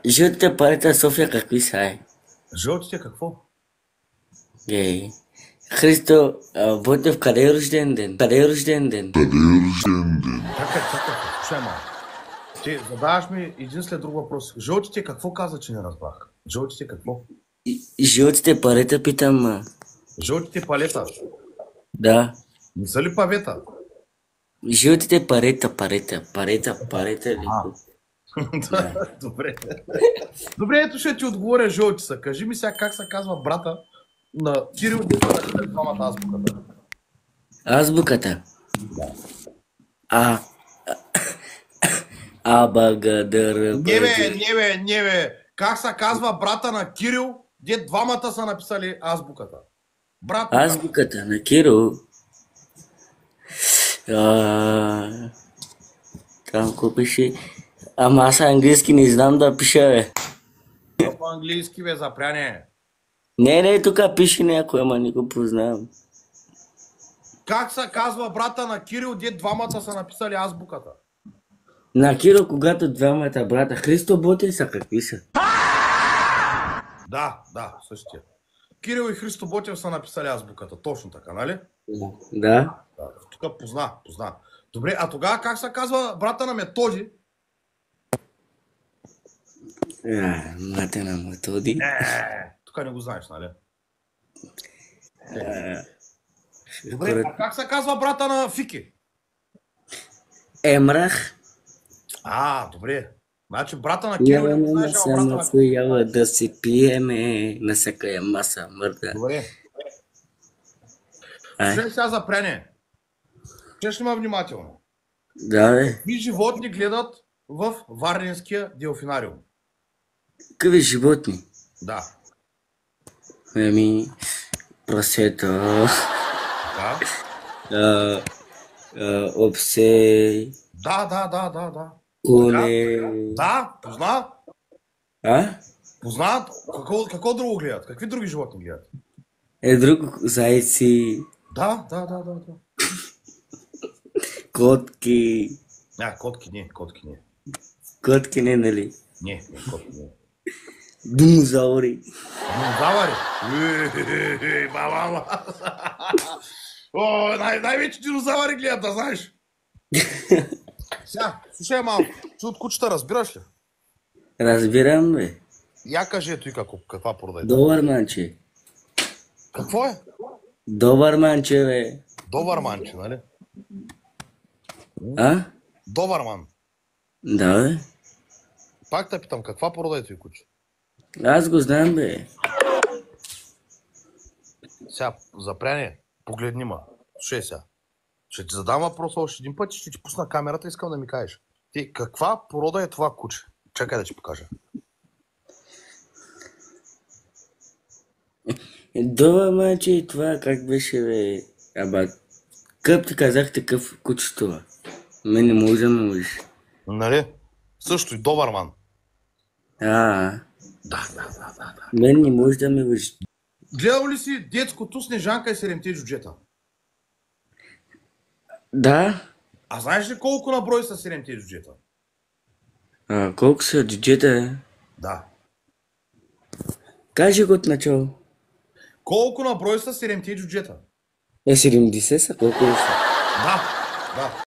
Жълтите парите в София какви са? Жълтите какво? Гей. Христо Ботев, къде е рожден ден? Къде е рожден ден? Чакай, слушай малко. Ти задаваш ми един след друг въпрос. Жълтите какво каза, че не разбрах? Жълтите какво? Жълтите парите питам. Жълтите палета. Да. Не са ли павета? Жълтите парета ли? Добре. Добре, ето ще ти отговоря жълти са. Кажи ми сега как се казва брата на Кирил, дето да е двамата азбуката. Азбуката. А. Абагадър. Не бе. Как се казва брата на Кирил, де двамата са написали азбуката? Брат на Азбуката на Киро. Там какво пише? Ама аз английски не знам да пиша, бе. по английски, бе, запряне. Не, тук пише някой, ама не го познавам. Как се казва брата на Кирил, де двамата са написали азбуката? На Киро, когато двамата брата Христо Ботев са какви са? Да, същия. Кирил и Христо Ботев са написали азбуката, точно така, нали? Да. Тук позна. Добре, а тогава как се казва брата на Методи? Мата на Методи. Тук не го знаеш, нали? Добре, а как се казва брата на Фики? Емрах. Добре. Значи брата на Кирил не го знаеш, а брата на Фики. Ява да си пиеме на всяка маса мърда. Добре. Слушай сега запряне. Слушай ме внимателно. Да, бе. Какви животни гледат в Варненския делфинариум? Какви животни? Да. Прасета. Да. Овце. Да. Коне. Да, позна. Познават? Какво друго гледат? Какви други животни гледат? Друго зайци. Да. Котки. Котки не. Котки не, нали? Не, котки не. Динозаври. Динозаври? Баба. Най-вече динозаври гледат, да знаеш. Сега, слушай малко. Ти от кучета разбираш ли? Разбирам, бе. Я кажи ето и каква продай. Добър манче. Какво е? Добър манче, бе. Добър манче, нали? Добър ман. Да, бе. Пак те питам, каква порода е той куче? Аз го знам, бе. Сега, запряне, погледни ма. Слушай сега. Ще ти задам въпроса още един път и ще ти пусна камерата, искам да ми кажеш. Ти, каква порода е това куче? Чакай да ти покажа. Добър манче и това как беше, бе. Къп ти казах такъв куче това. Мен не може да ме лъжи. Нали? Също и добър ман. Да. Да. Мен не може да ме лъжи. Гледал ли си детското Снежанка и 7-те джуджета? Да. А знаеш ли колко на брой са 7-те джуджета? Колко са джуджета? Да. Кажи го от начало. Колко на брой са 7-те джуджета? 70 са, колко са? Да.